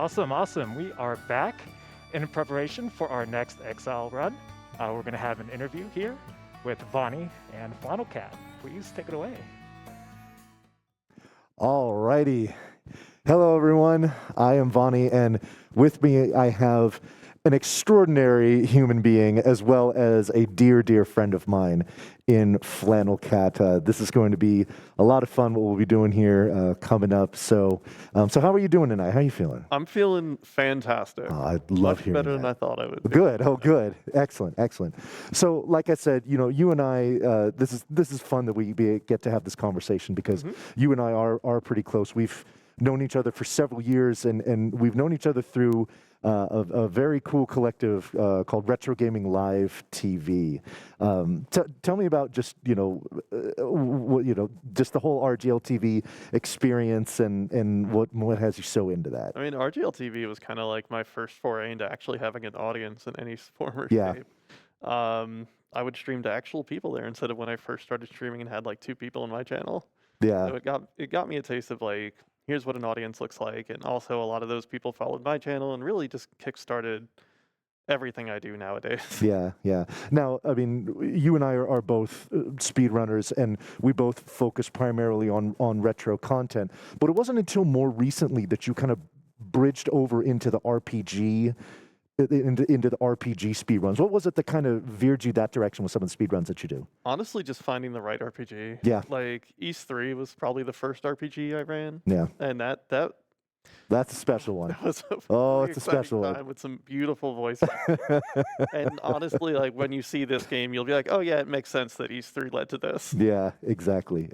Awesome, awesome. We are back in preparation for our next Exile run. We're going to have an interview here with Vonnie and FlannelKat. Please take it away. All righty. Hello, everyone. I am Vonnie, and with me I have an extraordinary human being as well as a dear, dear friend of mine in FlannelKat. This is going to be a lot of fun what we'll be doing here coming up. So how are you doing tonight? How are you feeling? I'm feeling fantastic. Oh, I love Much hearing better that. than I thought I would be. Good. Oh, good. Excellent. Excellent. So, like I said, you and I, this is fun that we get to have this conversation because you and I are pretty close. We've known each other for several years, and we've known each other through a very cool collective called Retro Gaming Live TV. Tell me about just just the whole RGL TV experience and what has you so into that. I mean, RGL TV was kind of like my first foray into actually having an audience in any form or Yeah. shape. I would stream to actual people there instead of when I first started streaming and had like 2 people in my channel. Yeah. So it got me a taste of like, here's what an audience looks like, and also a lot of those people followed my channel and really just kickstarted everything I do nowadays. Yeah, yeah. Now, I mean, you and I are both speedrunners, and we both focus primarily on retro content. But it wasn't until more recently that you kind of bridged over into the RPG, into the RPG speedruns. What was it that kind of veered you that direction with some of the speedruns that you do? Honestly, just finding the right RPG. Yeah. Like East 3 was probably the first RPG I ran. Yeah. And That's a special one. that was a Oh, really it's a exciting special one. time with some beautiful voices. And honestly, like when you see this game, you'll be like, oh yeah, it makes sense that East 3 led to this. Yeah, exactly.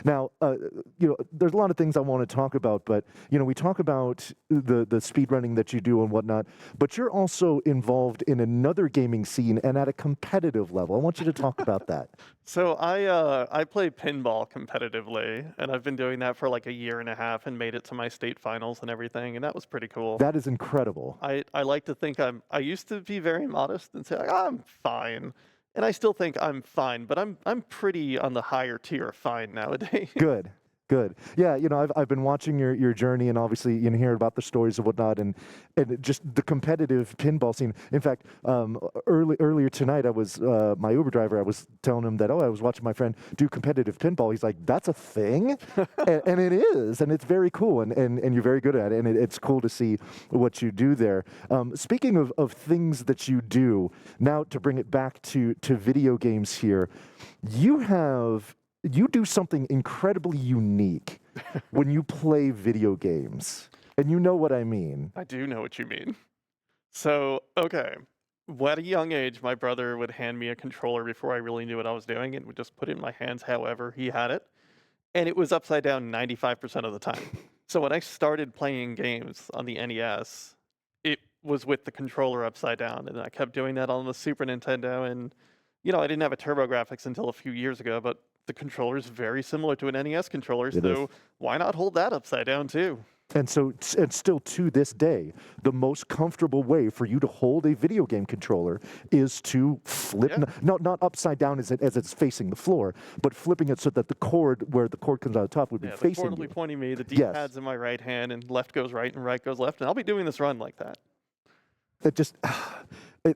Now, there's a lot of things I want to talk about, but we talk about the speed running that you do and whatnot, but you're also involved in another gaming scene and at a competitive level. I want you to talk about that. So I play pinball competitively, and I've been doing that for like a year and a half and made it to my state finals and everything, and that was pretty cool. That is incredible. I like to think I used to be very modest and say like, I'm fine. And I still think I'm fine, but I'm pretty on the higher tier of fine nowadays. Good. Yeah, I've been watching your journey, and obviously hear about the stories and whatnot, and just the competitive pinball scene. In fact, earlier tonight, I was my Uber driver. I was telling him that I was watching my friend do competitive pinball. He's like, "That's a thing," and it is, and it's very cool, and you're very good at it, and it's cool to see what you do there. Speaking of things that you do, now to bring it back to video games here, you do something incredibly unique when you play video games. And you know what I mean. I do know what you mean. So, okay. At a young age, my brother would hand me a controller before I really knew what I was doing and would just put it in my hands however he had it. And it was upside down 95% of the time. So when I started playing games on the NES, it was with the controller upside down. And I kept doing that on the Super Nintendo. And, I didn't have a TurboGrafx until a few years ago, but the controller is very similar to an NES controller, so why not hold that upside down too? And still to this day, the most comfortable way for you to hold a video game controller is to flip, not upside down as it's facing the floor, but flipping it so that where the cord comes out of the top would be facing you. The cord will be pointing me, the D-pad's in my right hand, and left goes right and right goes left, and I'll be doing this run like that. It just... I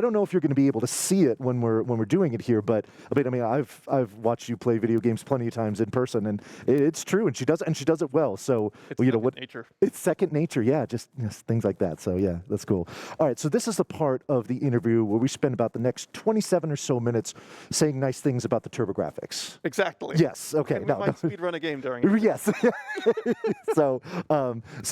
don't know if you're going to be able to see it when we're doing it here, but I mean, I've watched you play video games plenty of times in person, and it's true, and she does it well. So it's second nature. It's second nature, yeah, just things like that. So yeah, that's cool. All right, so this is the part of the interview where we spend about the next 27 or so minutes saying nice things about the TurboGrafx. Exactly. Yes. Okay. We might speedrun a game during it. Yes. So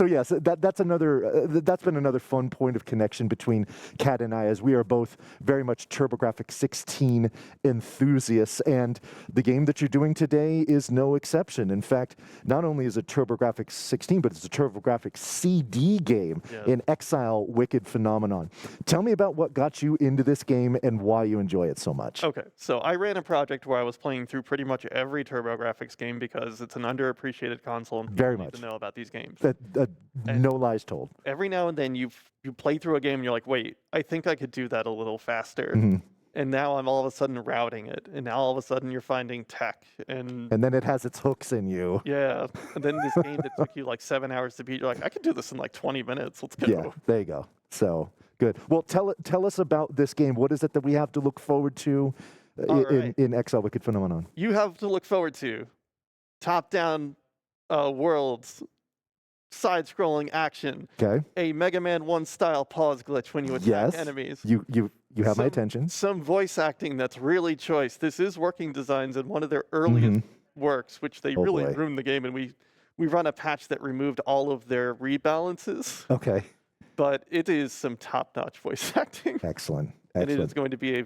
yes, that's been another fun point of connection between Kat and I, as we are both very much TurboGrafx 16 enthusiasts, and the game that you're doing today is no exception. In fact, not only is it TurboGrafx 16, but it's a TurboGrafx CD game in Exile, Wicked Phenomenon. Tell me about what got you into this game and why you enjoy it so much. Okay, so I ran a project where I was playing through pretty much every TurboGrafx game because it's an underappreciated console and people need to know about these games. No lies told. Every now and then you play through a game and you're like, wait, I think I could do that a little faster. and now I'm all of a sudden routing it, and now all of a sudden you're finding tech, and And then it has its hooks in you. yeah, and then this game that took you like 7 hours to beat, you're like, I could do this in like 20 minutes. Let's go. Yeah, there you go. So good. Well, tell us about this game. What is it that we have to look forward to in Exile Wicked Phenomenon? You have to look forward to top-down worlds, side-scrolling action, Okay. a Mega Man 1 style pause glitch when you attack enemies. You have my attention. Some voice acting that's really choice. This is Working Designs in one of their earliest works, which they really boy. ruined the game, and we run a patch that removed all of their rebalances. Okay. But it is some top-notch voice acting. Excellent. And it is Excellent. going to be a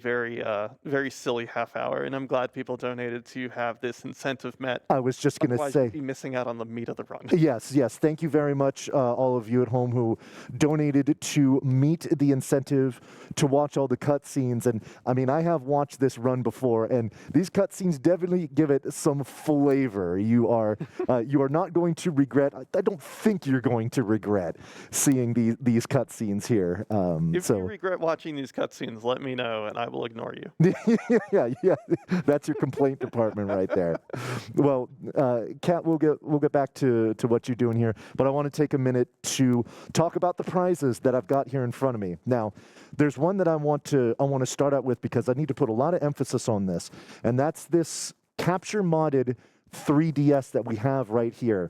very silly half hour, and I'm glad people donated to have this incentive met. I was just going to Otherwise, say. you'd be missing out on the meat of the run. Yes. Thank you very much, all of you at home who donated to meet the incentive to watch all the cutscenes. And I mean, I have watched this run before, and these cutscenes definitely give it some flavor. You are not going to regret. I don't think you're going to regret seeing these cutscenes here. If you regret watching these cutscenes, let me know, and I will ignore you. yeah, that's your complaint department right there. Well, Kat, we'll get back to what you're doing here, but I want to take a minute to talk about the prizes that I've got here in front of me. Now, there's one that I want to start out with because I need to put a lot of emphasis on this, and that's this capture modded 3DS that we have right here.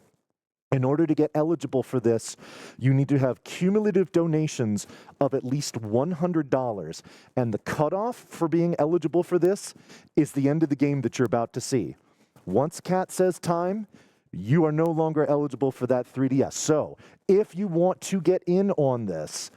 In order to get eligible for this, you need to have cumulative donations of at least $100. And the cutoff for being eligible for this is the end of the game that you're about to see. Once Kat says time, you are no longer eligible for that 3DS. So if you want to get in on this,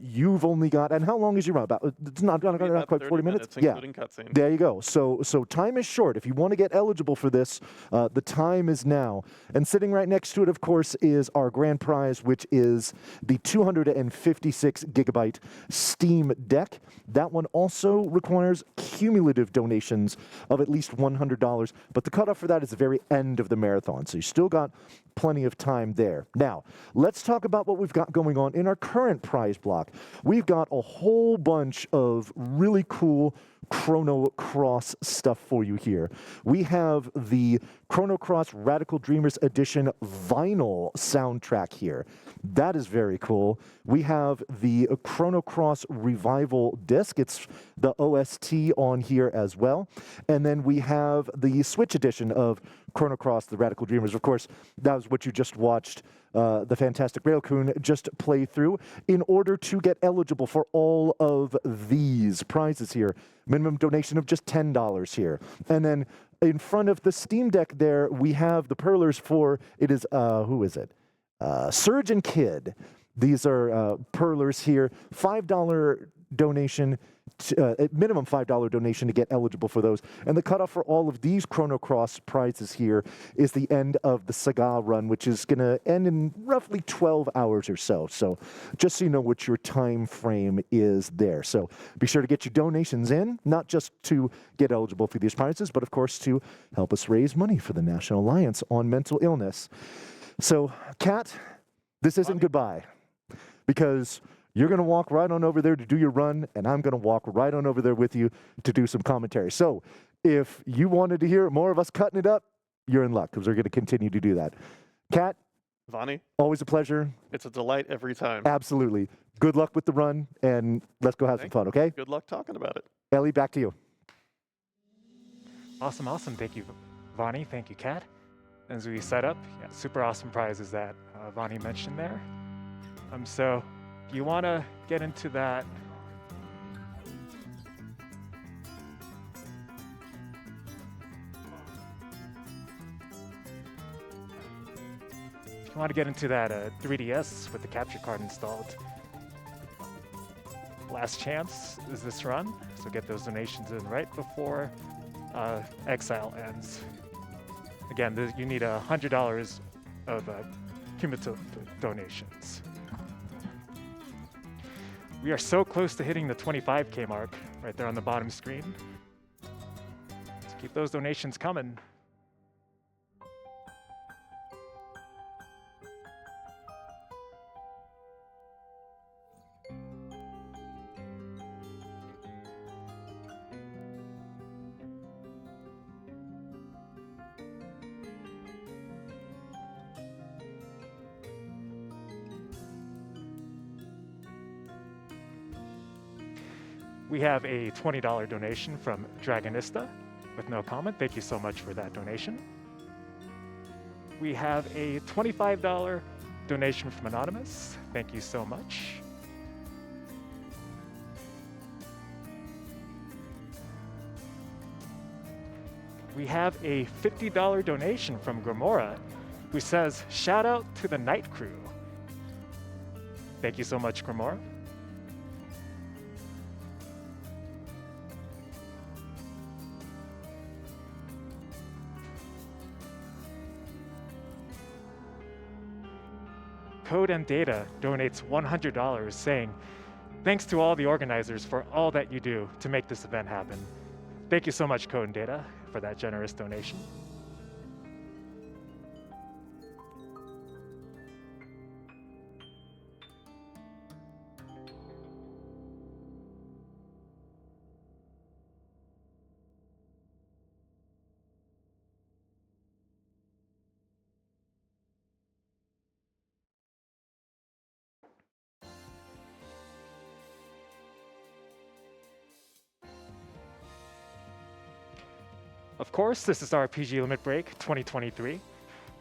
you've only got, and how long is your run? It's not quite 40 minutes. Including cutscenes. There you go. So time is short. If you want to get eligible for this, the time is now. And sitting right next to it, of course, is our grand prize, which is the 256 gigabyte Steam Deck. That one also requires cumulative donations of at least $100, but the cutoff for that is the very end of the marathon. So you still got plenty of time there. Now, let's talk about what we've got going on in our current prize block. We've got a whole bunch of really cool Chrono Cross stuff for you here. We have the Chrono Cross Radical Dreamers Edition vinyl soundtrack here. That is very cool. We have the Chrono Cross Revival disc. It's the OST on here as well. And then we have the Switch edition of Chrono Cross, the Radical Dreamers. Of course, that was what you just watched the fantastic Railcoon just play through. In order to get eligible for all of these prizes here, minimum donation of just $10 here. And then in front of the Steam Deck there, we have the Perlers for, it is, who is it? Surge and Kid. These are Perlers here. $5 donation, minimum $5 donation to get eligible for those. And the cutoff for all of these Chrono Cross prizes here is the end of the Saga run, which is going to end in roughly 12 hours or so. So just so you know what your time frame is there. So be sure to get your donations in, not just to get eligible for these prizes, but of course to help us raise money for the National Alliance on Mental Illness. So, Kat, this isn't goodbye, because you're going to walk right on over there to do your run, and I'm going to walk right on over there with you to do some commentary. So if you wanted to hear more of us cutting it up, you're in luck, because we're going to continue to do that. Kat, Vonnie, always a pleasure. it's a delight every time. Absolutely. Good luck with the run, and let's go have some fun, okay? Good luck talking about it. Ellie, back to you. Awesome. Thank you, Vonnie. Thank you, Kat. As we set up, super awesome prizes that Vonnie mentioned there. So if you want to get into that, if you want to get into that 3DS with the capture card installed, last chance is this run. So get those donations in right before Exile ends. Again, you need $100 of cumulative donations. We are so close to hitting the 25K mark right there on the bottom screen. So keep those donations coming. We have a $20 donation from Dragonista with no comment. Thank you so much for that donation. We have a $25 donation from Anonymous. Thank you so much. We have a $50 donation from Gomora, who says, shout out to the night crew. Thank you so much, Gomora. Code and Data donates $100 saying, thanks to all the organizers for all that you do to make this event happen. Thank you so much, Code and Data, for that generous donation. Of course, this is our PG Limit Break 2023.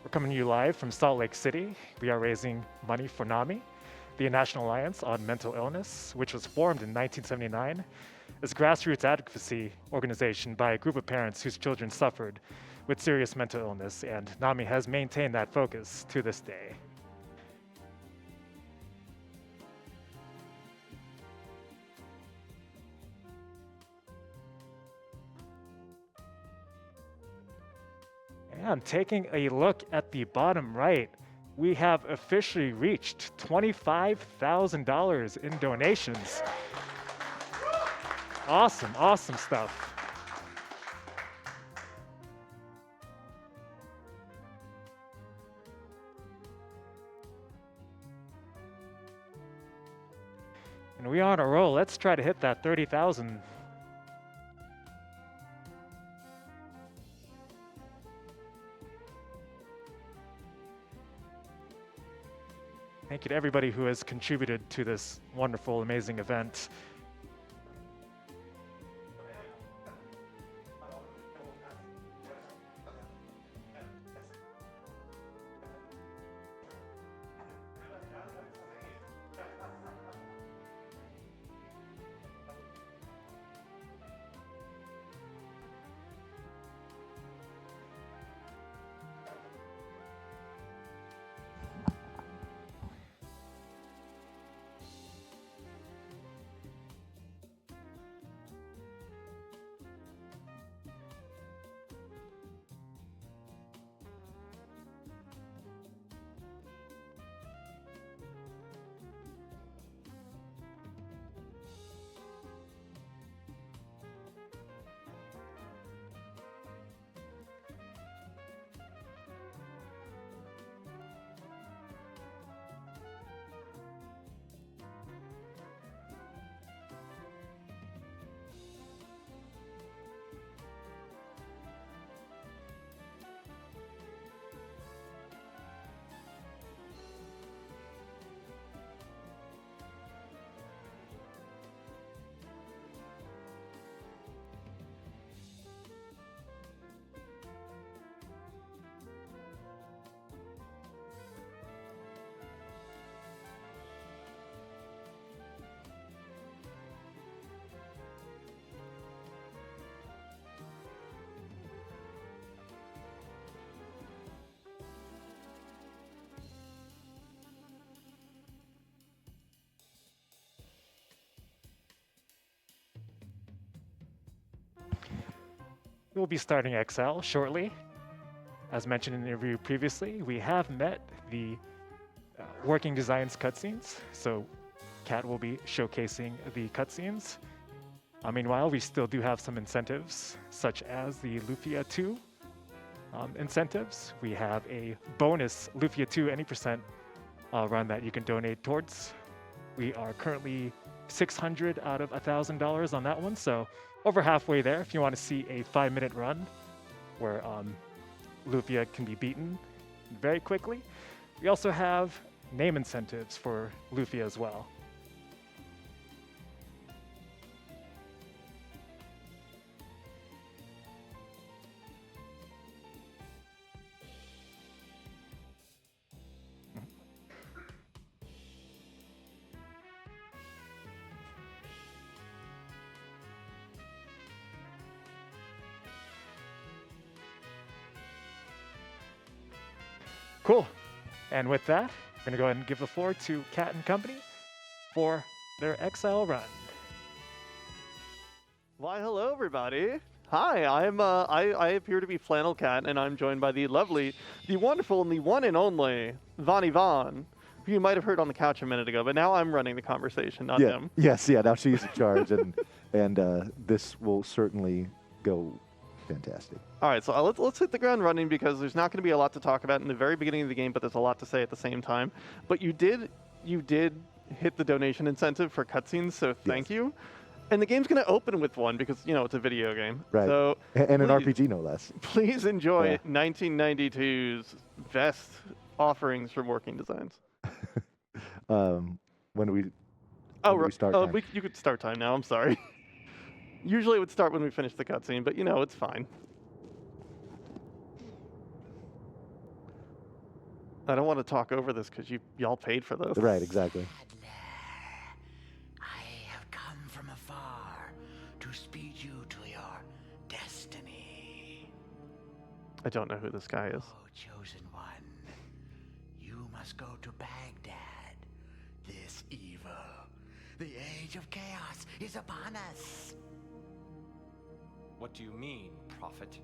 We're coming to you live from Salt Lake City. We are raising money for NAMI, the National Alliance on Mental Illness, which was formed in 1979 as a grassroots advocacy organization by a group of parents whose children suffered with serious mental illness, and NAMI has maintained that focus to this day. And taking a look at the bottom right, we have officially reached $25,000 in donations. Awesome, awesome stuff. And we are on a roll. Let's try to hit that 30,000. Thank you to everybody who has contributed to this wonderful, amazing event. We'll be starting Exile shortly. As mentioned in the interview previously, we have met the working designs cutscenes, so Kat will be showcasing the cutscenes. Meanwhile, we still do have some incentives, such as the Lufia 2 incentives. We have a bonus Lufia 2 any percent run that you can donate towards. We are currently $600 out of $1,000 on that one, so over halfway there if you want to see a 5-minute run where Lufia can be beaten very quickly. We also have name incentives for Lufia as well. Cool. And with that, we're going to go ahead and give the floor to Kat and Company for their Exile run. Why, hello, everybody. Hi, I appear to be FlannelKat, and I'm joined by the lovely, the wonderful, and the one and only Vonnie Vaughn, who you might have heard on the couch a minute ago, but now I'm running the conversation, not him. Yes, yeah, now she's in charge, and this will certainly go fantastic. All right, so let's hit the ground running because there's not going to be a lot to talk about in the very beginning of the game, but there's a lot to say at the same time. But you did hit the donation incentive for cutscenes, so thank you. And the game's going to open with one because, you know, it's a video game. Right. So And an RPG, no less. Please enjoy 1992's best offerings from Working Designs. When do we start? You could start time now. I'm sorry. Usually it would start when we finish the cutscene, but, you know, it's fine. I don't want to talk over this because y'all paid for this. Right, exactly. I have come from afar to speed you to your destiny. I don't know who this guy is. Oh, chosen one, you must go to Baghdad. This evil, the age of chaos, is upon us. What do you mean, prophet?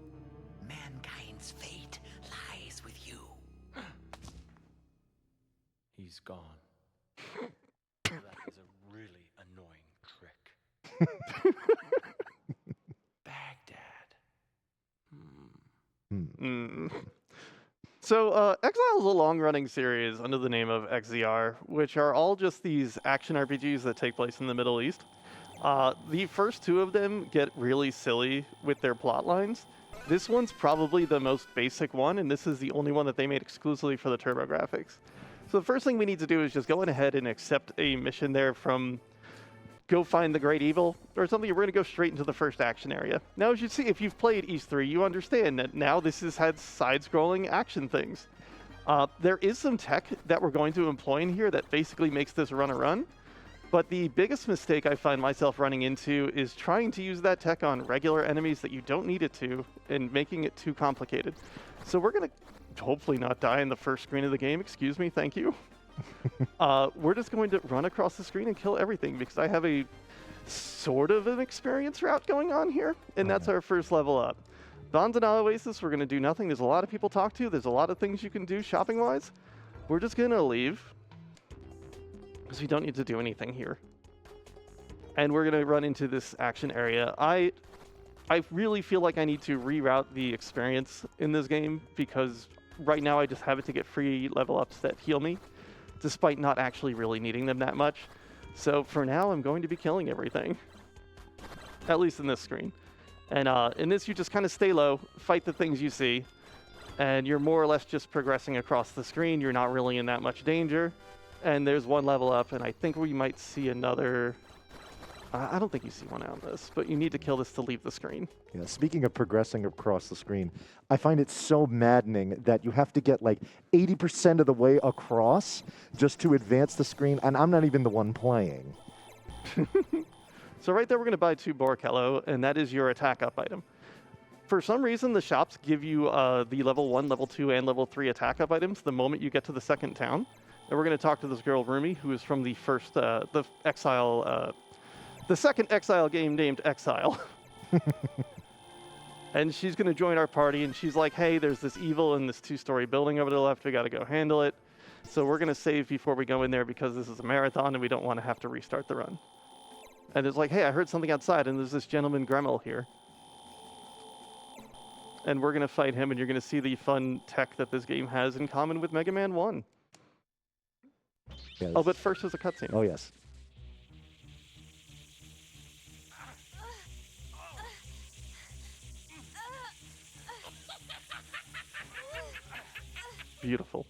Mankind's fate lies with you. He's gone. That is a really annoying trick. Baghdad. So, Exile is a long-running series under the name of XZR, which are all just these action RPGs that take place in the Middle East. The first two of them get really silly with their plot lines. This one's probably the most basic one, and this is the only one that they made exclusively for the TurboGrafx. So the first thing we need to do is just go ahead and accept a mission there from go find the great evil or something. We're going to go straight into the first action area. Now, as you see, if you've played East 3, you understand that now this has had side-scrolling action things. There is some tech that we're going to employ in here that basically makes this run a run. But the biggest mistake I find myself running into is trying to use that tech on regular enemies that you don't need it to and making it too complicated. So we're going to hopefully not die in the first screen of the game. Excuse me, thank you. We're just going to run across the screen and kill everything because I have a sort of an experience route going on here, and that's our first level up. Bonzanal Oasis, we're going to do nothing. There's a lot of people to talk to. There's a lot of things you can do shopping-wise. We're just going to leave because we don't need to do anything here. And we're going to run into this action area. I really feel like I need to reroute the experience in this game because right now I just have it to get free level ups that heal me, despite not actually really needing them that much. So for now, I'm going to be killing everything, at least in this screen. And in this, you just kind of stay low, fight the things you see, and you're more or less just progressing across the screen. You're not really in that much danger. And there's one level up, and I think we might see another. I don't think you see one on this, but you need to kill this to leave the screen. Yeah, speaking of progressing across the screen, I find it so maddening that you have to get like 80% of the way across just to advance the screen, and I'm not even the one playing. So right there, we're going to buy 2 Borkello, and that is your attack up item. For some reason, the shops give you the level 1, level 2, and level 3 attack up items the moment you get to the second town. And we're going to talk to this girl, Rumi, who is from the first, the Exile, the second Exile game named Exile. And she's going to join our party, and she's like, hey, there's this evil in this 2-story building over to the left. We got to go handle it. So we're going to save before we go in there because this is a marathon, and we don't want to have to restart the run. And it's like, hey, I heard something outside, and there's this gentleman Gremmel here. And we're going to fight him, and you're going to see the fun tech that this game has in common with Mega Man 1. Yes. Oh, but first is a cutscene. Oh, yes. Beautiful.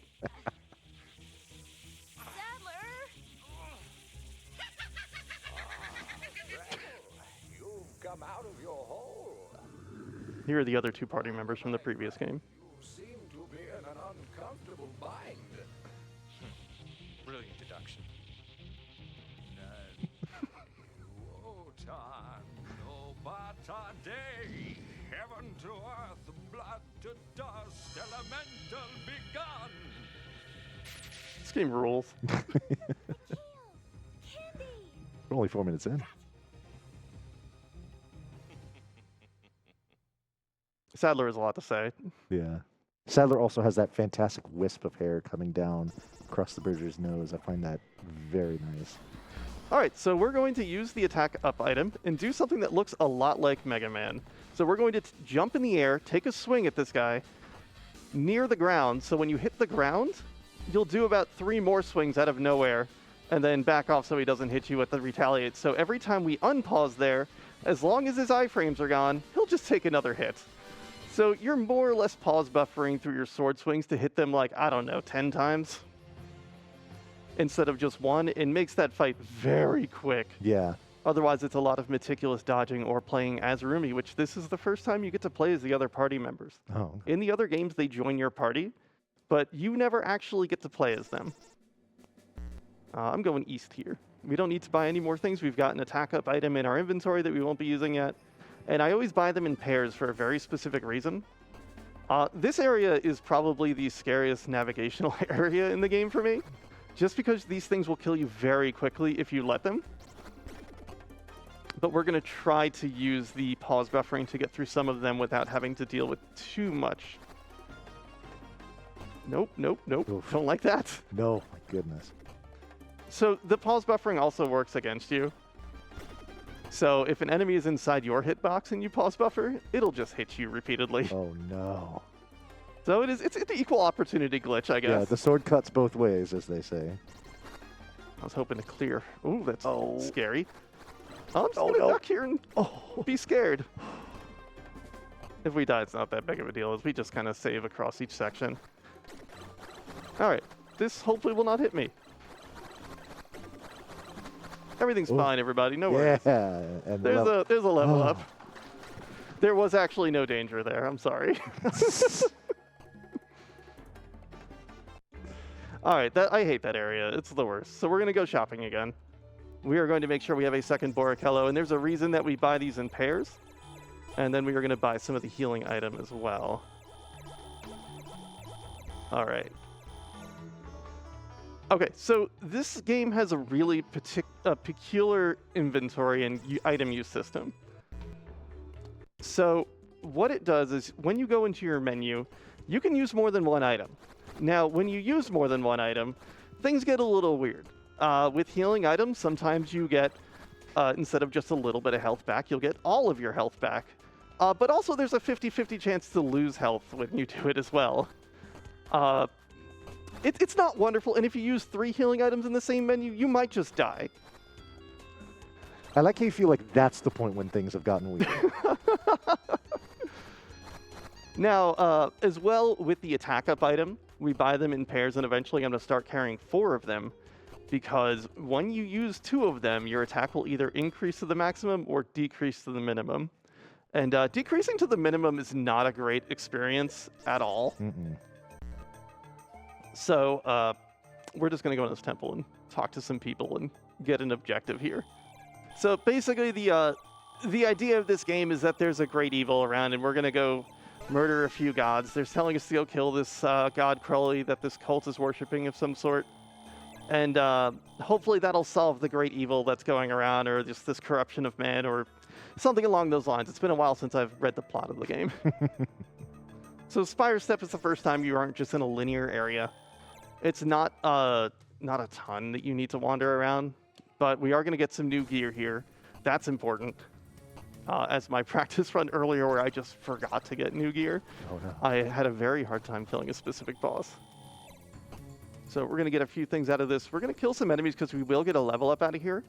You've come out of your hole. Here are the other 2 party members from the previous game. You seem to be in an uncomfortable bind. Brilliant deduction. Wotan, no bata day. Heaven to earth, blood to dust, elemental begun. game rules. We're only 4 minutes in. Sadler has a lot to say. Yeah. Sadler also has that fantastic wisp of hair coming down across the Bridger's nose. I find that very nice. All right, so we're going to use the attack up item and do something that looks a lot like Mega Man. So we're going to jump in the air, take a swing at this guy near the ground. So when you hit the ground, you'll do about 3 more swings out of nowhere and then back off so he doesn't hit you with the retaliate. So every time we unpause there, as long as his iframes are gone, he'll just take another hit. So you're more or less pause buffering through your sword swings to hit them like, I don't know, 10 times instead of just 1. It makes that fight very quick. Yeah. Otherwise, it's a lot of meticulous dodging or playing as Rumi, which this is the first time you get to play as the other party members. Oh. In the other games, they join your party, but you never actually get to play as them. I'm going east here. We don't need to buy any more things. We've got an attack up item in our inventory that we won't be using yet. And I always buy them in pairs for a very specific reason. This area is probably the scariest navigational area in the game for me, just because these things will kill you very quickly if you let them. But we're going to try to use the pause buffering to get through some of them without having to deal with too much. Nope, nope, nope. Oof. Don't like that. No, my goodness. So the pause buffering also works against you. So if an enemy is inside your hitbox and you pause buffer, it'll just hit you repeatedly. Oh, no. So it's an equal opportunity glitch, I guess. Yeah, the sword cuts both ways, as they say. I was hoping to clear. Ooh, that's scary. I'm just Oh, gonna no. duck here and be scared. If we die, it's not that big of a deal, as we just kind of save across each section. All right, this hopefully will not hit me. Everything's Ooh. fine, everybody. No worries. Yeah. And There's a level Oh. up. There was actually no danger there. I'm sorry. All right, I hate that area. It's the worst. So we're going to go shopping again. We are going to make sure we have a second Boricello, and there's a reason that we buy these in pairs. And then we are going to buy some of the healing item as well. All right. Okay, so this game has a really peculiar inventory and item use system. So what it does is when you go into your menu, you can use more than one item. Now, when you use more than one item, things get a little weird. With healing items, sometimes you get, instead of just a little bit of health back, you'll get all of your health back. But also there's a 50-50 chance to lose health when you do it as well. It's not wonderful, and if you use 3 healing items in the same menu, you might just die. I like how you feel like that's the point when things have gotten weird. Now, as well with the attack up item, we buy them in pairs, and eventually I'm going to start carrying 4 of them, because when you use 2 of them, your attack will either increase to the maximum or decrease to the minimum. And decreasing to the minimum is not a great experience at all. Mm-mm. So we're just going to go in this temple and talk to some people and get an objective here. So basically the idea of this game is that there's a great evil around, and we're going to go murder a few gods. They're telling us to go kill this god Crowley that this cult is worshipping of some sort. And hopefully that'll solve the great evil that's going around, or just this corruption of man, or something along those lines. It's been a while since I've read the plot of the game. So Spire Step is the first time you aren't just in a linear area. It's not a ton that you need to wander around, but we are going to get some new gear here. That's important. As my practice run earlier where I just forgot to get new gear, Oh, no. I had a very hard time killing a specific boss. So we're going to get a few things out of this. We're going to kill some enemies because we will get a level up out of here.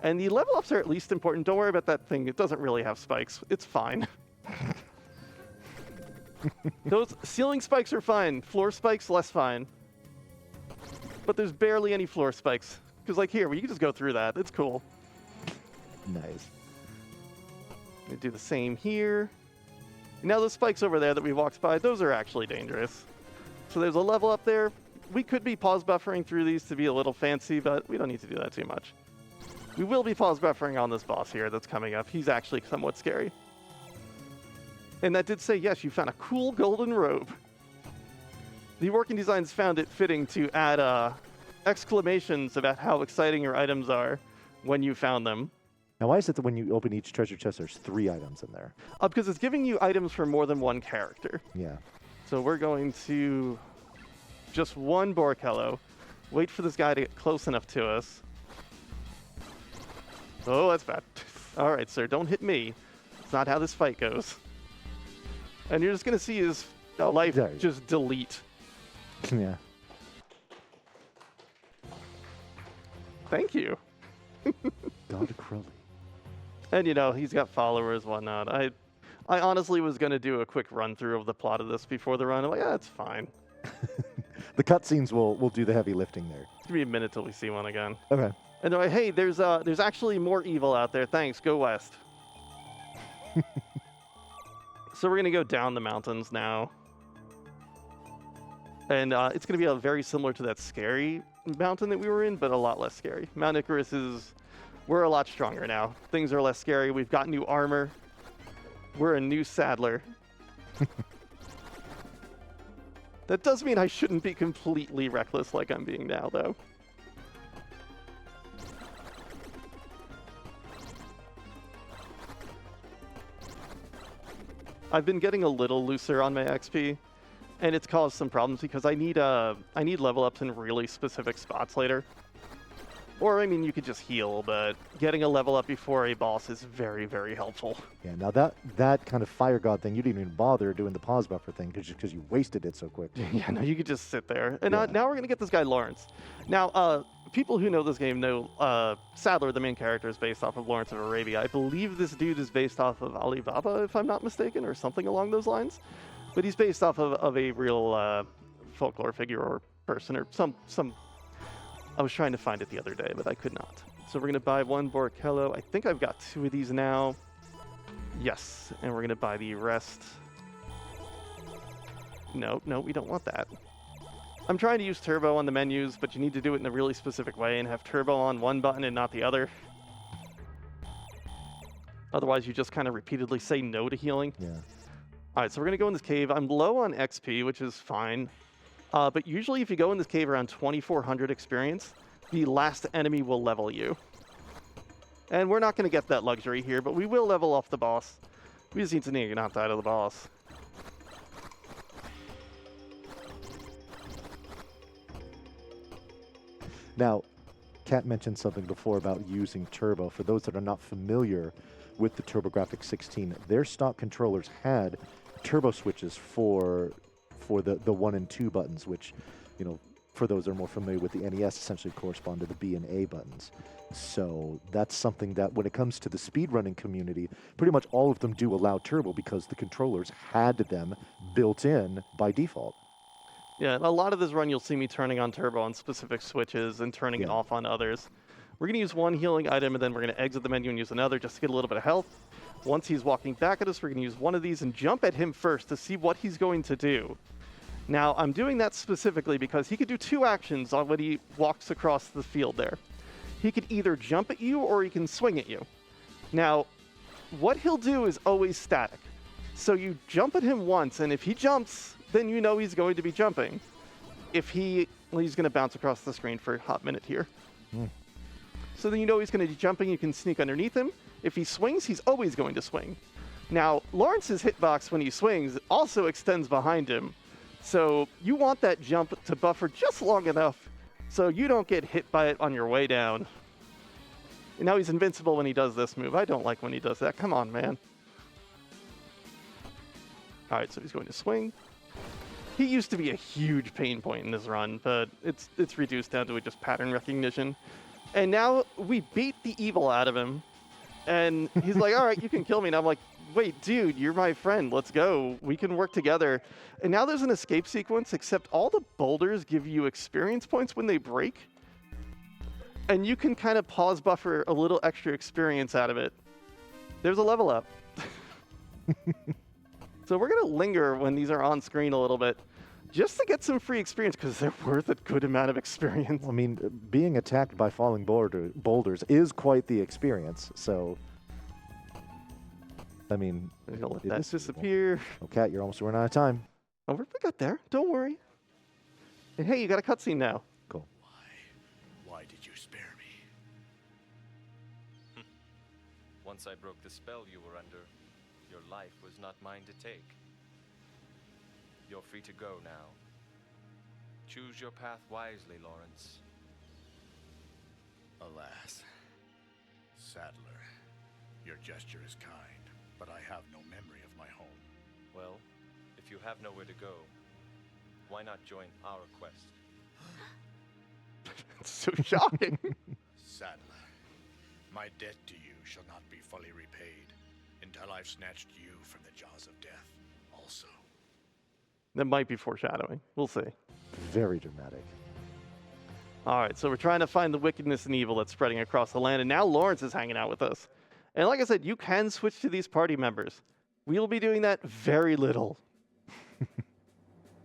And the level ups are at least important. Don't worry about that thing. It doesn't really have spikes. It's fine. Those ceiling spikes are fine. Floor spikes, less fine. But there's barely any floor spikes. Because like here, you can just go through that. It's cool. Nice. We do the same here. Now those spikes over there that we walked by, those are actually dangerous. So there's a level up there. We could be pause buffering through these to be a little fancy, but we don't need to do that too much. We will be pause buffering on this boss here that's coming up. He's actually somewhat scary. And that did say, yes, you found a cool golden robe. The working designs found it fitting to add exclamations about how exciting your items are when you found them. Now, why is it that when you open each treasure chest, there's 3 items in there? Because it's giving you items for more than one character. Yeah. So we're going to just one Borkello. Wait for this guy to get close enough to us. Oh, that's bad. All right, sir, don't hit me. It's not how this fight goes. And you're just going to see his life there you just delete. Yeah. Thank you. God Crowley. And, you know, he's got followers, whatnot. I honestly was going to do a quick run-through of the plot of this before the run. I'm like, yeah, it's fine. The cutscenes will do the heavy lifting there. Give me a minute till we see one again. Okay. And they're like, hey, there's actually more evil out there. Thanks, go west. So we're going to go down the mountains now. And it's going to be very similar to that scary mountain that we were in, but a lot less scary. Mount Icarus is... We're a lot stronger now. Things are less scary. We've got new armor. We're a new saddler. That does mean I shouldn't be completely reckless like I'm being now, though. I've been getting a little looser on my XP, and it's caused some problems because I need level ups in really specific spots later. Or, I mean, you could just heal, but getting a level up before a boss is very, very helpful. Yeah, now that kind of fire god thing, you didn't even bother doing the pause buffer thing because you wasted it so quick. Yeah, no, you could just sit there. And Yeah. now we're going to get this guy, Lawrence. Now, people who know this game know Sadler, the main character, is based off of Lawrence of Arabia. I believe this dude is based off of Alibaba, if I'm not mistaken, or something along those lines. But he's based off of a real folklore figure or person or some... I was trying to find it the other day, but I could not. So we're going to buy one Borkello. I think I've got 2 of these now. Yes, and we're going to buy the rest. No, we don't want that. I'm trying to use turbo on the menus, but you need to do it in a really specific way and have turbo on one button and not the other. Otherwise, you just kind of repeatedly say no to healing. Yeah. All right, so we're going to go in this cave. I'm low on XP, which is fine. But usually if you go in this cave around 2,400 experience, the last enemy will level you. And we're not going to get that luxury here, but we will level off the boss. We just need to not die to the boss. Now, Kat mentioned something before about using turbo. For those that are not familiar with the TurboGrafx 16, their stock controllers had turbo switches for the 1 and 2 buttons, which, you know, for those that are more familiar with the NES, essentially correspond to the B and A buttons. So that's something that when it comes to the speedrunning community, pretty much all of them do allow turbo because the controllers had them built in by default. Yeah, a lot of this run you'll see me turning on turbo on specific switches and turning it off on others. We're going to use one healing item and then we're going to exit the menu and use another just to get a little bit of health. Once he's walking back at us, we're going to use one of these and jump at him first to see what he's going to do. Now, I'm doing that specifically because he could do 2 actions on when he walks across the field there. He could either jump at you or he can swing at you. Now, what he'll do is always static. So you jump at him once, and if he jumps, then you know he's going to be jumping. If he's going to bounce across the screen for a hot minute here. So then you know he's going to be jumping, you can sneak underneath him. If he swings, he's always going to swing. Now, Lawrence's hitbox when he swings also extends behind him. So you want that jump to buffer just long enough so you don't get hit by it on your way down. And now he's invincible when he does this move. I don't like when he does that. Come on, man. All right, so he's going to swing. He used to be a huge pain point in this run, but it's reduced down to just pattern recognition. And now we beat the evil out of him. And he's like, all right, you can kill me. And I'm like, wait, dude, you're my friend. Let's go. We can work together. And now there's an escape sequence, except all the boulders give you experience points when they break. And you can kind of pause buffer a little extra experience out of it. There's a level up. So we're going to linger when these are on screen a little bit, just to get some free experience, because they're worth a good amount of experience. I mean, being attacked by falling boulders is quite the experience, so... I mean... We're going to let it that is disappear. Oh, Kat, you're almost running out of time. Oh, we got there. Don't worry. And hey, you got a cutscene now. Cool. Once I broke the spell you were under, your life was not mine to take. You're free to go now. Choose your path wisely, Lawrence. Alas, Saddler, your gesture is kind, but I have no memory of my home. Well, if you have nowhere to go, why not join our quest? It's so shocking. Saddler, my debt to you shall not be fully repaid until I've snatched you from the jaws of death also. That might be foreshadowing. We'll see. Very dramatic. All right, so we're trying to find the wickedness and evil that's spreading across the land, and now Lawrence is hanging out with us. And like I said, you can switch to these party members. We will be doing that very little.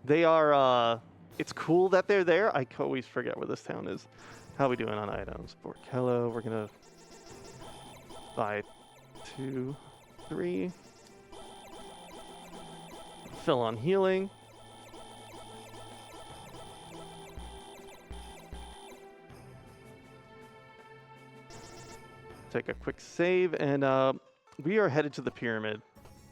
They are, it's cool that they're there. I always forget where this town is. How are we doing on items? Borkello, we're going to buy 2, 3. Fill on healing. Take a quick save, and we are headed to the pyramid.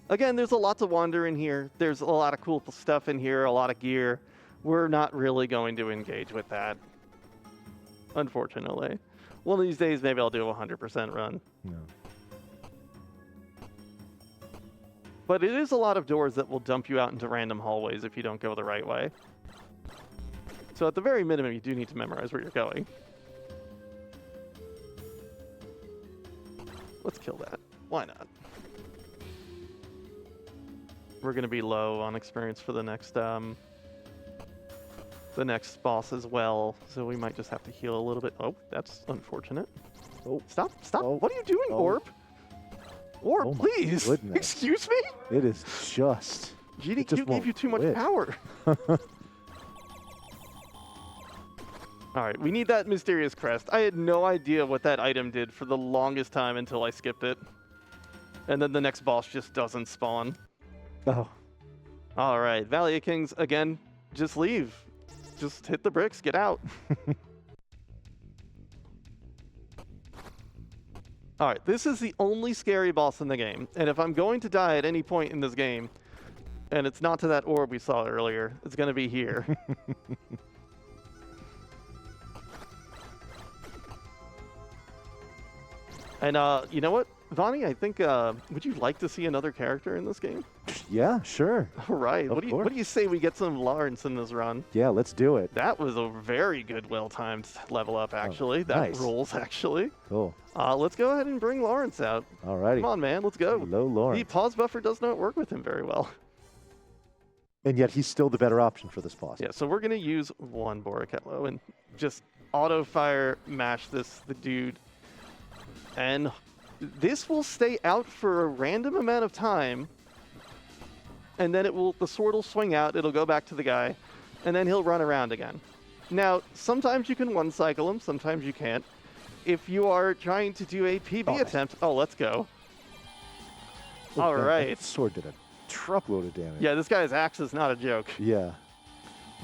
Again, there's a lot to wander in here. There's a lot of cool stuff in here, a lot of gear. We're not really going to engage with that, unfortunately. One of these days, maybe I'll do a 100% run. No. But it is a lot of doors that will dump you out into random hallways if you don't go the right way. So at the very minimum, you do need to memorize where you're going. Let's kill that. Why not? We're going to be low on experience for the next boss as well, so we might just have to heal a little bit. Oh, that's unfortunate. Oh, stop! Oh. What are you doing, Orb? Orb, Oh my please! goodness. Excuse me? It is just... GDQ just gave you too much quit. power. All right, we need that mysterious crest. I had no idea what that item did for the longest time until I skipped it. And then the next boss just doesn't spawn. Oh. All right, Valley of Kings, again, just leave. Just hit the bricks, get out. All right, this is the only scary boss in the game. And if I'm going to die at any point in this game, and it's not to that orb we saw earlier, it's going to be here. And you know what, Vonnie, I think, would you like to see another character in this game? Yeah, sure. All right, Of what do course. you say we get some Lawrence in this run? Yeah, let's do it. That was a very good, well-timed level up, actually. That nice. rules, actually. Cool. Let's go ahead and bring Lawrence out. Alrighty. Come on, man, let's go. Hello, Lawrence. The pause buffer does not work with him very well. And yet he's still the better option for this boss. Yeah, so we're going to use one Borkello and just auto-fire mash the dude. And this will stay out for a random amount of time. And then the sword will swing out, it'll go back to the guy, and then he'll run around again. Now, sometimes you can one-cycle him, sometimes you can't. If you are trying to do a PB attempt, let's go. Look, All right. That sword did a truckload of damage. Yeah, this guy's axe is not a joke. Yeah.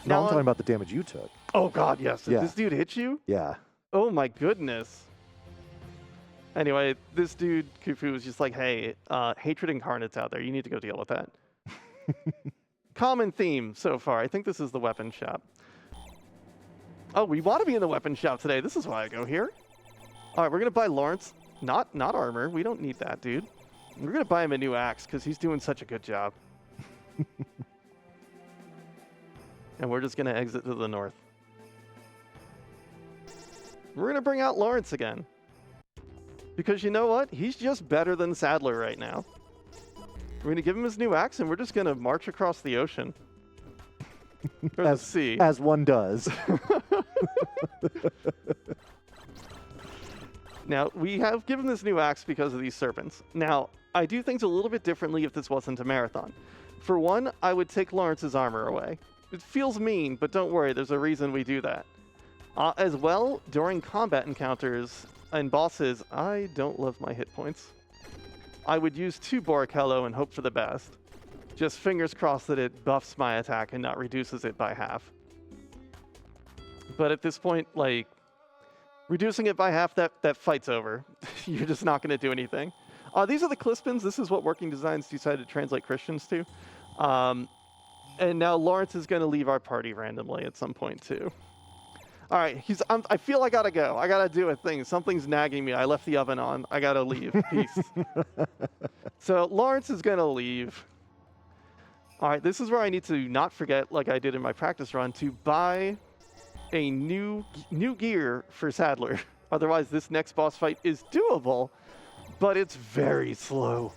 Now No, I'm talking about the damage you took. Oh god, yes. Did Yeah. this dude hit you? Yeah. Oh my goodness. Anyway, this dude, Khufu, was just like, hey, Hatred Incarnate's out there. You need to go deal with that. Common theme so far. I think this is the weapon shop. Oh, we want to be in the weapon shop today. This is why I go here. All right, we're going to buy Lawrence. Not armor. We don't need that, dude. We're going to buy him a new axe because he's doing such a good job. And we're just going to exit to the north. We're going to bring out Lawrence again. Because you know what? He's just better than Saddler right now. We're going to give him his new axe, and we're just going to march across the ocean. Or the sea. As one does. Now, we have given this new axe because of these serpents. Now, I do things a little bit differently if this wasn't a marathon. For one, I would take Lawrence's armor away. It feels mean, but don't worry, there's a reason we do that. As well, during combat encounters and bosses, I don't love my hit points. I would use 2 Borkello and hope for the best. Just fingers crossed that it buffs my attack and not reduces it by half. But at this point, like, reducing it by half, that fight's over. You're just not going to do anything. These are the Clispins. This is what Working Designs decided to translate Christians to. And now Lawrence is going to leave our party randomly at some point too. All right, I feel I gotta go. I gotta do a thing. Something's nagging me. I left the oven on. I gotta leave. Peace. So Lawrence is gonna leave. All right, this is where I need to not forget, like I did in my practice run, to buy a new gear for Sadler. Otherwise, this next boss fight is doable, but it's very slow.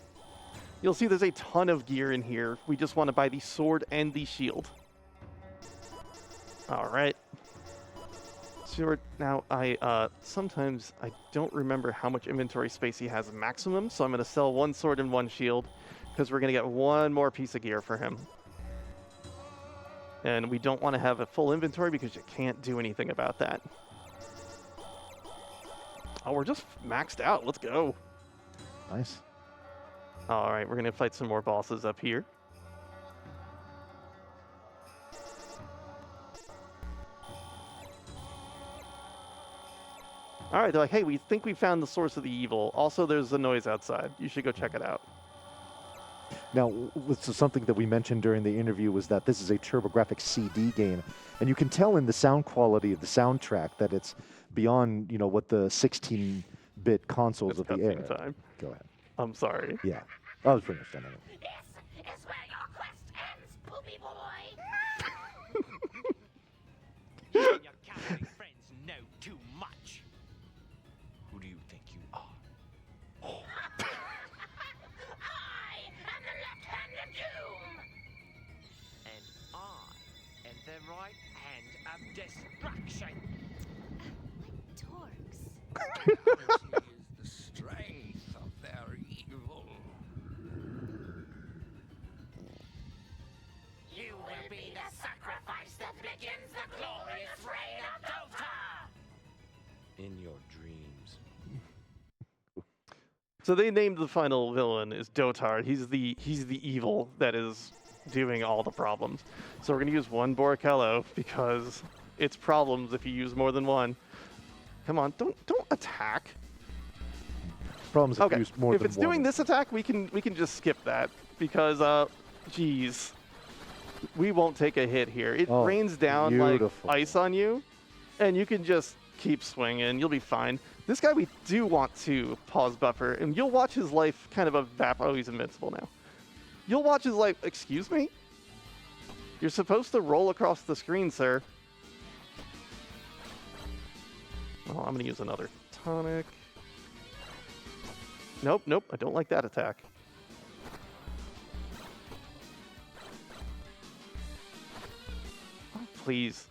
You'll see there's a ton of gear in here. We just want to buy the sword and the shield. All right. Now, sometimes I don't remember how much inventory space he has maximum, so I'm going to sell one sword and one shield, because we're going to get one more piece of gear for him. And we don't want to have a full inventory because you can't do anything about that. Oh, we're just maxed out. Let's go. Nice. All right, we're going to fight some more bosses up here. All right, they're like, hey, we think we found the source of the evil. Also, there's a noise outside. You should go check it out. Now, this is something that we mentioned during the interview was that this is a TurboGrafx CD game, and you can tell in the sound quality of the soundtrack that it's beyond, what the 16-bit consoles It's of the era. cutscene time. Go ahead. I'm sorry. Yeah, I was pretty much done. This is where your quest ends, poopy boy. You and your cowardly friends know too much. Who do you think you are? I am the left hand of doom. And I am the right hand of destruction. Dorks. is the strength of their evil. You will be the sacrifice that begins the glorious reign of Dota. In your dreams. So they named the final villain is Dotard. He's the evil that is doing all the problems. So we're gonna use one Borachello because it's problems if you use more than one. Come on, don't attack. Problems if Okay, you use more if than it's one. doing this attack, we can just skip that because geez, we won't take a hit here. It Oh, rains down beautiful. like ice on you, and you can just keep swinging. You'll be fine. This guy we do want to pause buffer, and you'll watch his life kind of evaporate. Oh, he's invincible now. You'll watch his life. Excuse me? You're supposed to roll across the screen, sir. Oh, I'm going to use another tonic. Nope, I don't like that attack. Oh, please.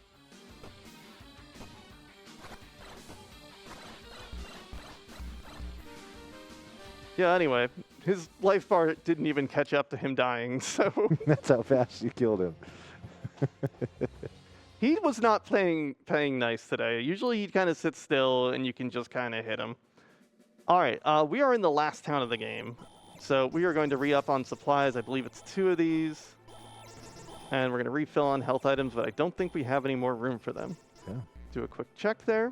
Yeah, anyway, his life bar didn't even catch up to him dying, so That's how fast you killed him. he was not playing nice today. Usually he'd kind of sit still and you can just kind of hit him. All right, we are in the last town of the game. So we are going to re-up on supplies. I believe it's 2 of these. And we're going to refill on health items, but I don't think we have any more room for them. Yeah. Do a quick check there.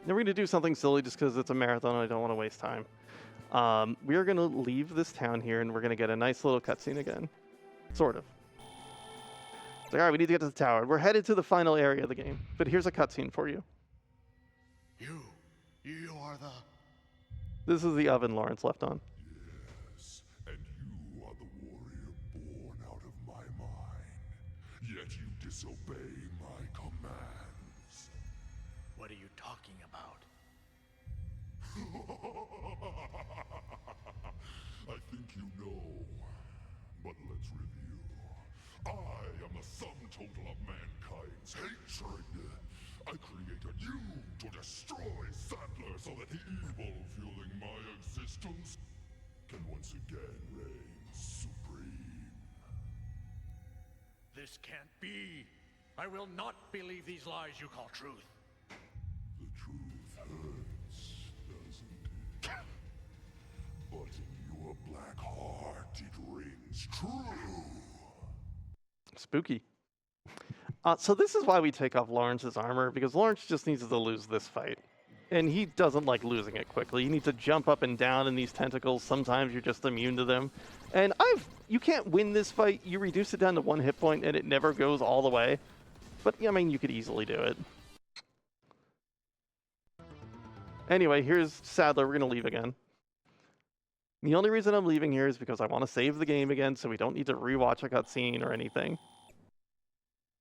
Then we're going to do something silly just because it's a marathon and I don't want to waste time. We are going to leave this town here and we're going to get a nice little cutscene again. Sort of. It's like, all right, we need to get to the tower. We're headed to the final area of the game, but here's a cutscene for you. You are the... This is the oven Lawrence left on. Yes, and you are the warrior born out of my mind. Yet you disobey my commands. What are you talking about? I think you know, but let's review. I am the sum total of mankind's hatred. I created you to destroy Sadler so that the evil fueling my existence can once again reign supreme. This can't be. I will not believe these lies you call truth. The truth hurts, doesn't it? But in your black heart, it rings true. Spooky. So this is why we take off Lawrence's armor, because Lawrence just needs to lose this fight. and he doesn't like losing it quickly. You need to jump up and down in these tentacles. Sometimes you're just immune to them. And you can't win this fight. You reduce it down to 1 hit point, and it never goes all the way. But, I mean, you could easily do it. Anyway, here's Sadler. We're going to leave again. The only reason I'm leaving here is because I want to save the game again, so we don't need to rewatch a cutscene or anything.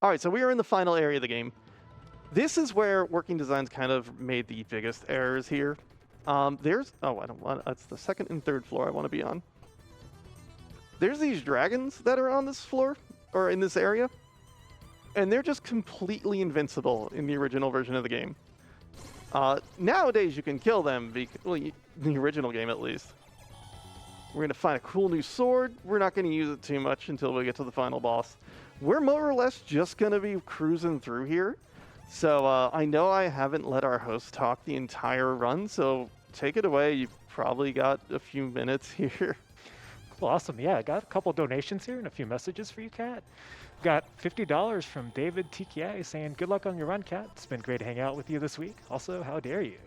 All right, so we are in the final area of the game. This is where Working Designs kind of made the biggest errors here. I don't want. That's the second and third floor I want to be on. There's these dragons that are on this floor or in this area, and they're just completely invincible in the original version of the game. Nowadays you can kill them, in the original game at least. We're gonna find a cool new sword. We're not gonna use it too much until we get to the final boss. We're more or less just gonna be cruising through here. So I know I haven't let our host talk the entire run, so take it away. You've probably got a few minutes here. Well, awesome. Yeah, I got a couple donations here and a few messages for you, Kat. Got $50 from David TKI saying, good luck on your run, Kat. It's been great to hang out with you this week. Also, how dare you?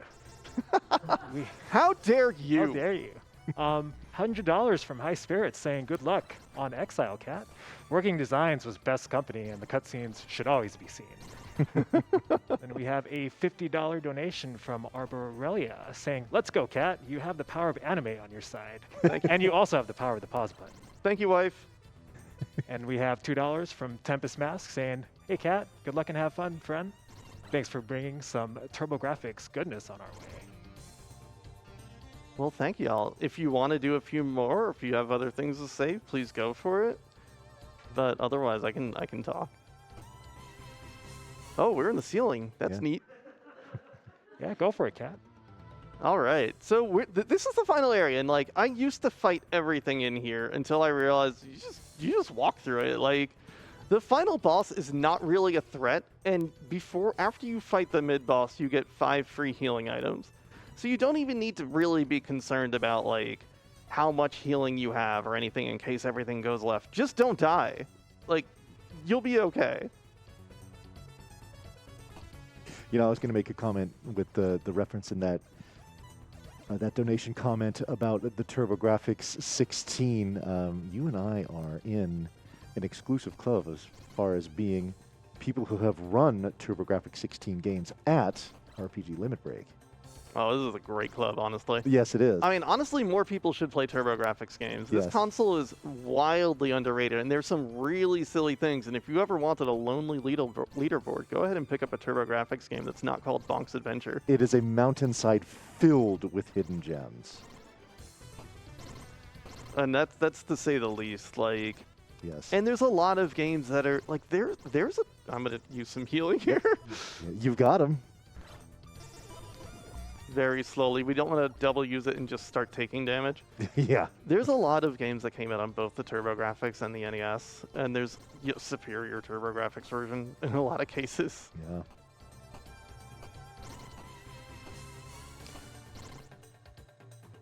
How dare you? How dare you? $100 from High Spirits saying, good luck on Exile, Kat. Working Designs was best company and the cutscenes should always be seen. And we have a $50 donation from Arborelia saying, let's go, Kat. You have the power of anime on your side. And you also have the power of the pause button. Thank you, wife. And we have $2 from Tempest Mask saying, hey, Kat, good luck and have fun, friend. Thanks for bringing some TurboGrafx goodness on our way. Well, thank y'all. If you want to do a few more, or if you have other things to say, please go for it. But otherwise, I can talk. Oh, we're in the ceiling. That's neat. Yeah, go for it, Kat. All right. So this is the final area, and like I used to fight everything in here until I realized you just walk through it. Like the final boss is not really a threat, and after you fight the mid boss, you get 5 free healing items. So you don't even need to really be concerned about like how much healing you have or anything in case everything goes left. Just don't die. Like you'll be okay. You know, I was going to make a comment with the reference in that donation comment about the TurboGrafx 16. You and I are in an exclusive club as far as being people who have run TurboGrafx 16 games at RPG Limit Break. Oh, this is a great club, honestly. Yes, it is. I mean, honestly, more people should play TurboGrafx games. This console is wildly underrated, and there's some really silly things. And if you ever wanted a lonely leaderboard, go ahead and pick up a TurboGrafx game that's not called Bonk's Adventure. It is a mountainside filled with hidden gems. And that's to say the least. Like, yes. And there's a lot of games that are like I'm gonna use some healing here. You've got them. Very slowly. We don't want to double use it and just start taking damage. Yeah. There's a lot of games that came out on both the TurboGrafx and the NES, and there's superior TurboGrafx version in a lot of cases. Yeah.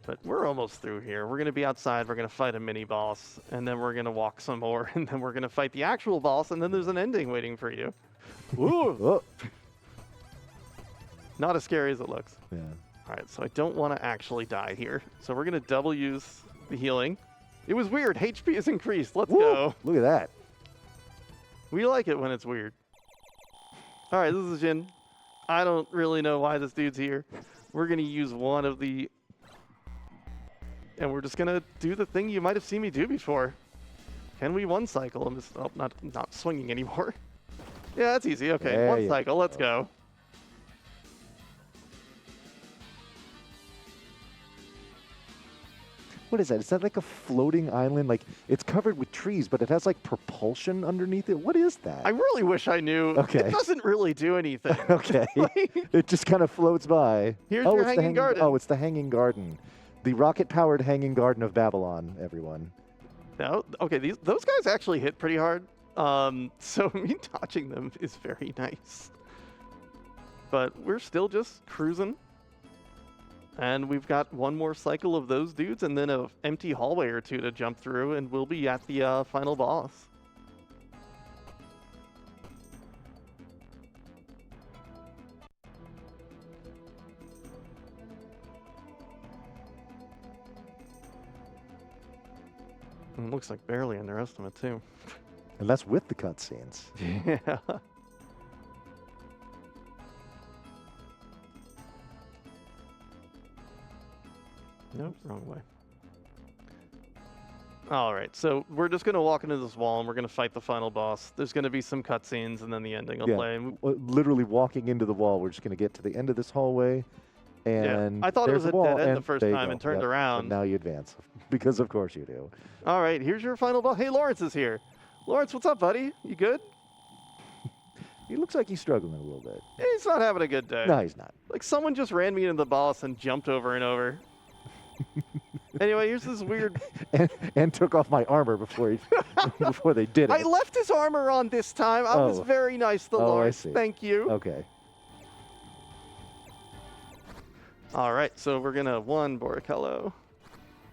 But we're almost through here. We're going to be outside. We're going to fight a mini boss, and then we're going to walk some more, and then we're going to fight the actual boss, and then there's an ending waiting for you. Ooh! Oh. Not as scary as it looks. Yeah. All right, so I don't want to actually die here. So we're going to double use the healing. It was weird. HP is increased. Let's go. Look at that. We like it when it's weird. All right, this is Jin. I don't really know why this dude's here. We're going to use one of the... And we're just going to do the thing you might have seen me do before. Can we one cycle? I'm just not swinging anymore. Yeah, that's easy. Okay, there one cycle. Let's go. What is that? Is that like a floating island? Like it's covered with trees, but it has like propulsion underneath it. What is that? I really wish I knew. Okay. It doesn't really do anything. Okay. It just kind of floats by. Here's your hanging garden. Oh, it's the hanging garden. The rocket-powered hanging garden of Babylon, everyone. No, okay, those guys actually hit pretty hard. So me dodging them is very nice. But we're still just cruising. And we've got one more cycle of those dudes and then an empty hallway or two to jump through, and we'll be at the final boss. And it looks like barely underestimate too. And that's with the cutscenes. Yeah. Nope, wrong way. All right, so we're just gonna walk into this wall and we're gonna fight the final boss. There's gonna be some cutscenes and then the ending will play. And Literally walking into the wall. We're just going to get to the end of this hallway. And I thought it there's was the a wall, dead end and the first there you time go. and turned Yep. around. And now you advance. Because of course you do. All right, here's your final boss. Hey, Lawrence is here. Lawrence, what's up, buddy? You good? He looks like he's struggling a little bit. He's not having a good day. No, he's not. Like someone just ran me into the boss and jumped over and over. Anyway, here's this weird. And took off my armor before before they did it. I left his armor on this time. I was Oh. very nice to Oh, I Lawrence. see. Thank you. Okay. All right, so we're gonna Boricello.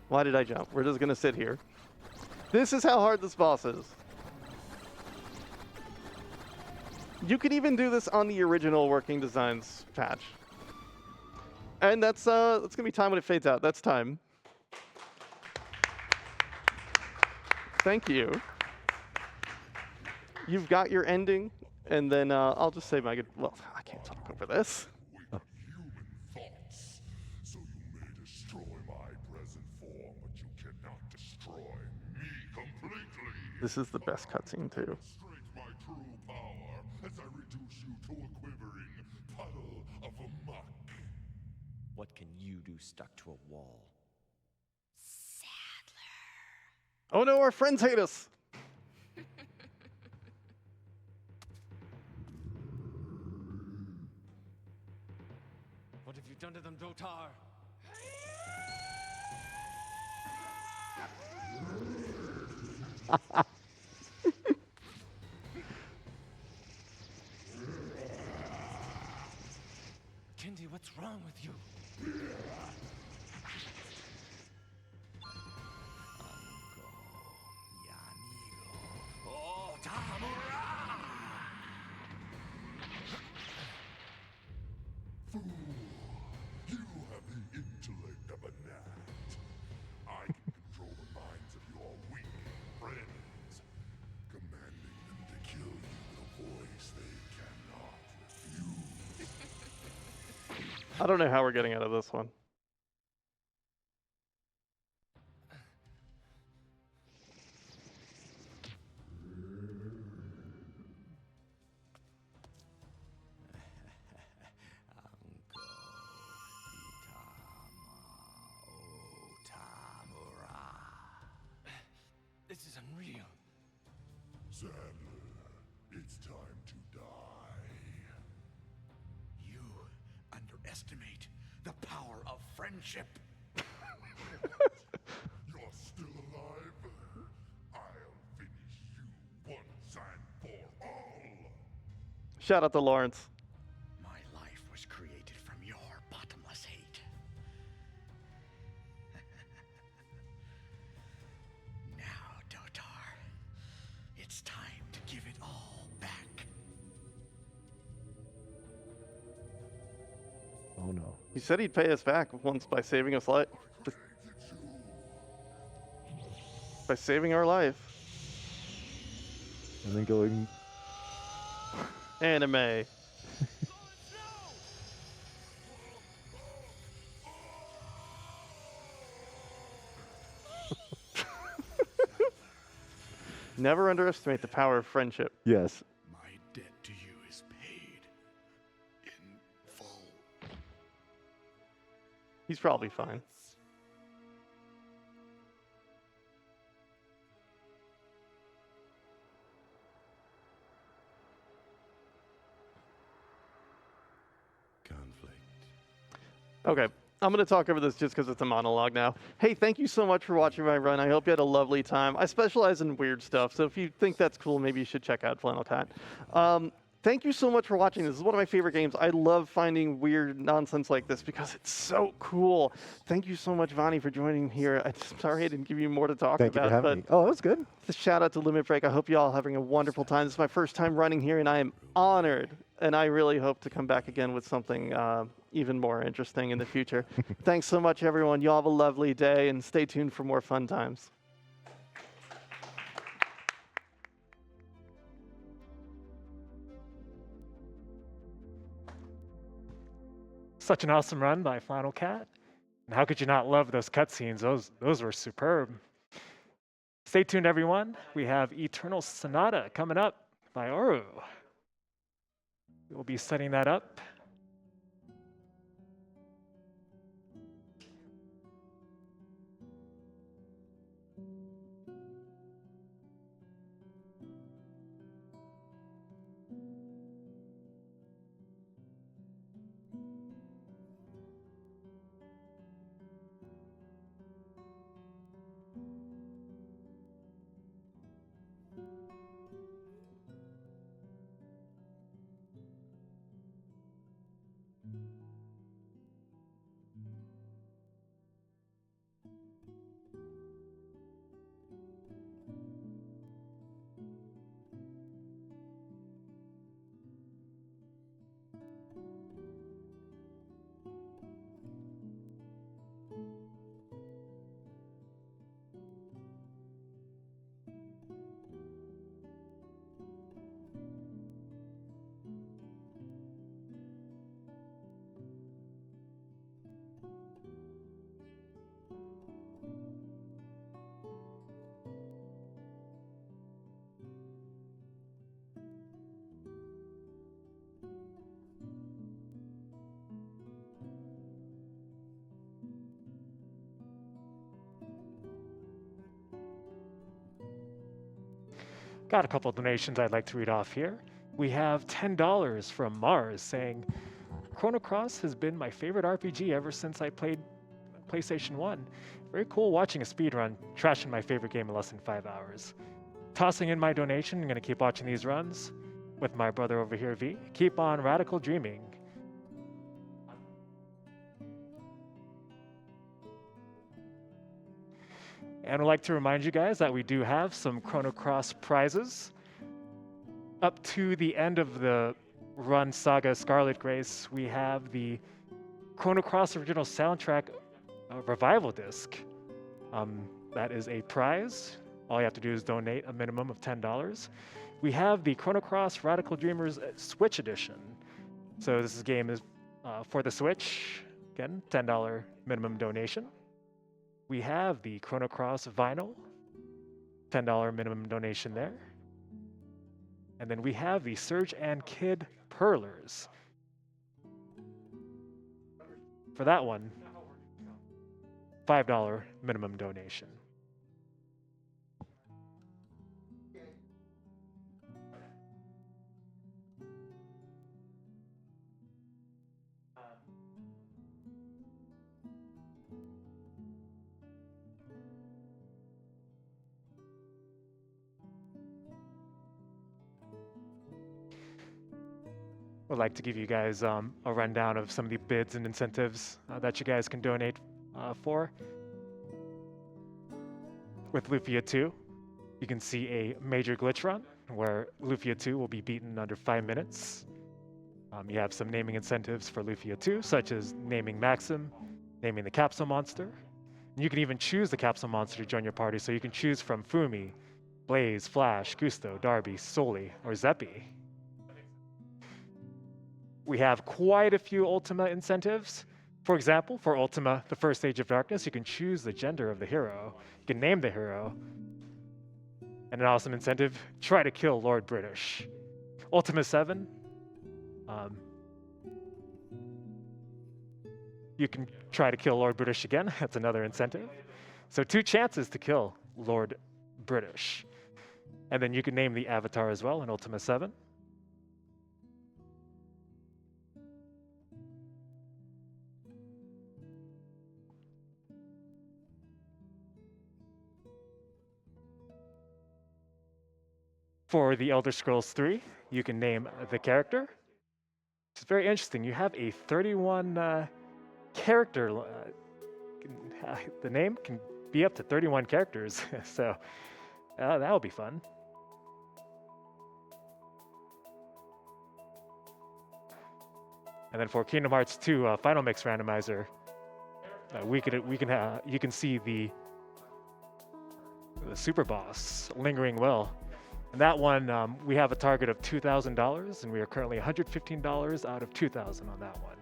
Why did I jump? We're just gonna sit here. This is how hard this boss is. You could even do this on the original Working Designs patch. And that's gonna be time when it fades out. That's time. Thank you. You've got your ending, and then I'll just say my good. Well, I can't talk over this. Human thoughts. So you may destroy my present form, but you cannot destroy me completely. This is the best cutscene too. Demonstrate my true power as I reduce you to a quivering puddle of muck. What can you do stuck to a wall? Oh no, our friends hate us. What have you done to them, Dotar? Kendi, what's wrong with you? Fool, you have the intellect of a gnat. I can control the minds of your weak friends, commanding them to kill you with a voice they cannot refuse. I don't know how we're getting out of this one. This is unreal. Sadler, it's time to die. You underestimate the power of friendship. You're still alive? I'll finish you once and for all. Shout out to Lawrence. My life was created from your bottomless hate. Now, Dotar, it's time to give it all back. Oh no. He said he'd pay us back once by saving us life. By saving our life. And then going. Anime. Never underestimate the power of friendship. Yes. My debt to you is paid in full. He's probably fine. Conflict. Okay, I'm going to talk over this just because it's a monologue now. Hey, thank you so much for watching my run. I hope you had a lovely time. I specialize in weird stuff, so if you think that's cool, maybe you should check out FlannelKat. Thank you so much for watching. This is one of my favorite games. I love finding weird nonsense like this because it's so cool. Thank you so much, Vonnie, for joining here. I'm sorry I didn't give you more to talk Thank you about. for having me. Oh, that was good. Shout out to Limit Break. I hope you all are having a wonderful time. This is my first time running here, and I am honored. And I really hope to come back again with something even more interesting in the future. Thanks so much, everyone. You all have a lovely day, and stay tuned for more fun times. Such an awesome run by FlannelKat. And how could you not love those cutscenes? Those were superb. Stay tuned, everyone. We have Eternal Sonata coming up by Oru. We'll be setting that up. Got a couple donations I'd like to read off here. We have $10 from Mars saying, Chrono Cross has been my favorite RPG ever since I played PlayStation 1. Very cool watching a speedrun, trashing my favorite game in less than 5 hours. Tossing in my donation, I'm going to keep watching these runs with my brother over here, V. Keep on radical dreaming. And I'd like to remind you guys that we do have some Chrono Cross prizes. Up to the end of the run Saga Scarlet Grace, we have the Chrono Cross original soundtrack revival disc. That is a prize. All you have to do is donate a minimum of $10. We have the Chrono Cross Radical Dreamers Switch Edition. So this game is for the Switch. Again, $10 minimum donation. We have the Chrono Cross vinyl, $10 minimum donation there. And then we have the Surge and Kid Perlers. For that one, $5 minimum donation. Would like to give you guys a rundown of some of the bids and incentives that you guys can donate for. With Lufia 2, you can see a major glitch run where Lufia 2 will be beaten under 5 minutes. You have some naming incentives for Lufia 2, such as naming Maxim, naming the capsule monster. And you can even choose the capsule monster to join your party, so you can choose from Fumi, Blaze, Flash, Gusto, Darby, Soli, or Zeppi. We have quite a few Ultima incentives. For example, for Ultima, the first Age of Darkness, you can choose the gender of the hero. You can name the hero. And an awesome incentive, try to kill Lord British. Ultima 7, you can try to kill Lord British again. That's another incentive. So 2 chances to kill Lord British. And then you can name the avatar as well in Ultima 7. For the Elder Scrolls 3, you can name the character. It's very interesting. You have a 31 character. The name can be up to 31 characters, so that'll be fun. And then for Kingdom Hearts 2 Final Mix Randomizer, you can see the super boss, Lingering Will. And that one, we have a target of $2,000, and we are currently $115 out of $2,000 on that one.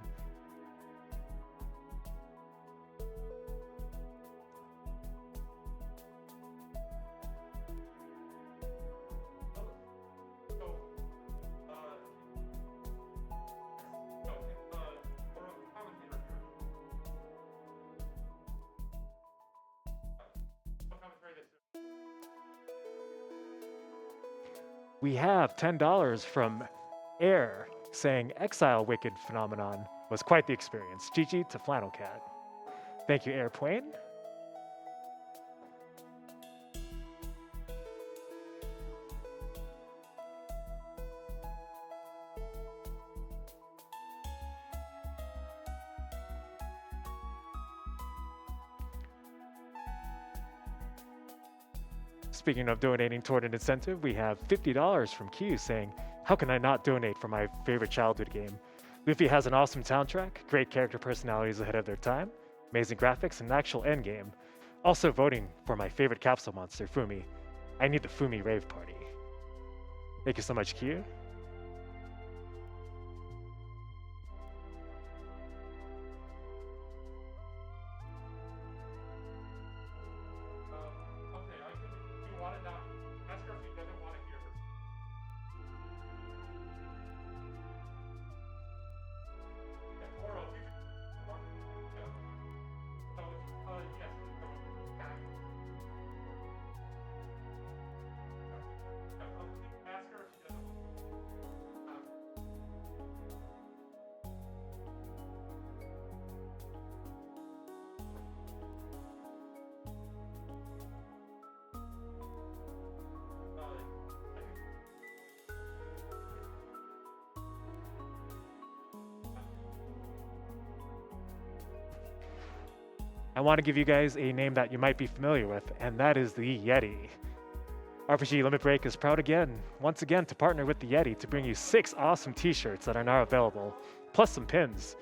We have $10 from Air saying Exile Wicked Phenomenon was quite the experience. GG to FlannelKat. Thank you, Airplane. Speaking of donating toward an incentive, we have $50 from Q saying, how can I not donate for my favorite childhood game? Luffy has an awesome soundtrack, great character personalities ahead of their time, amazing graphics, and an actual endgame. Also voting for my favorite capsule monster, Fumi. I need the Fumi rave party. Thank you so much, Q. I want to give you guys a name that you might be familiar with, and that is the Yeti. RPG Limit Break is proud once again, to partner with the Yeti to bring you 6 awesome t-shirts that are now available, plus some pins.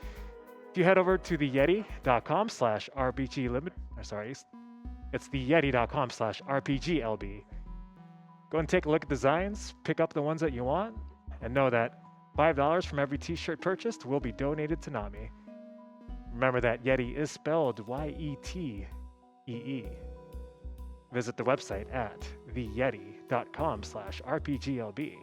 If you head over to theyeti.com/RPGlimit, it's theyeti.com/RPGLB. Go and take a look at designs, pick up the ones that you want, and know that $5 from every t-shirt purchased will be donated to Nami. Remember that Yeti is spelled Yetee. Visit the website at theyeti.com/RPGLB.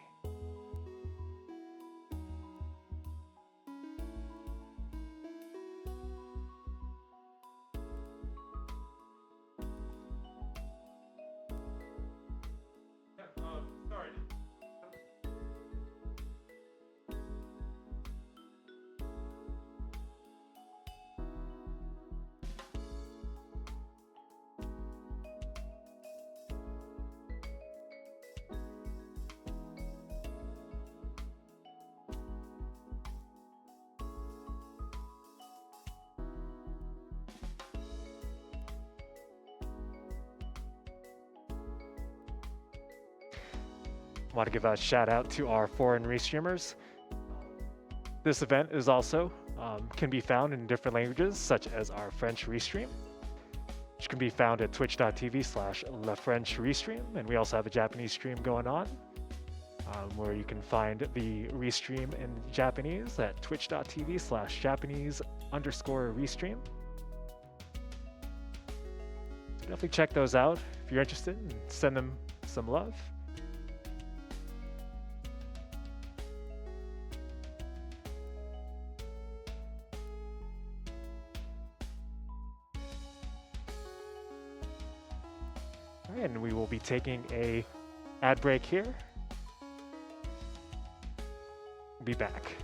I want to give a shout out to our foreign restreamers. This event is also can be found in different languages, such as our French restream, which can be found at twitch.tv/LaFrenchRestream, and we also have a Japanese stream going on, where you can find the restream in Japanese at twitch.tv/Japanese_restream. So definitely check those out if you're interested, and send them some love. And we will be taking a ad break here. We'll be back.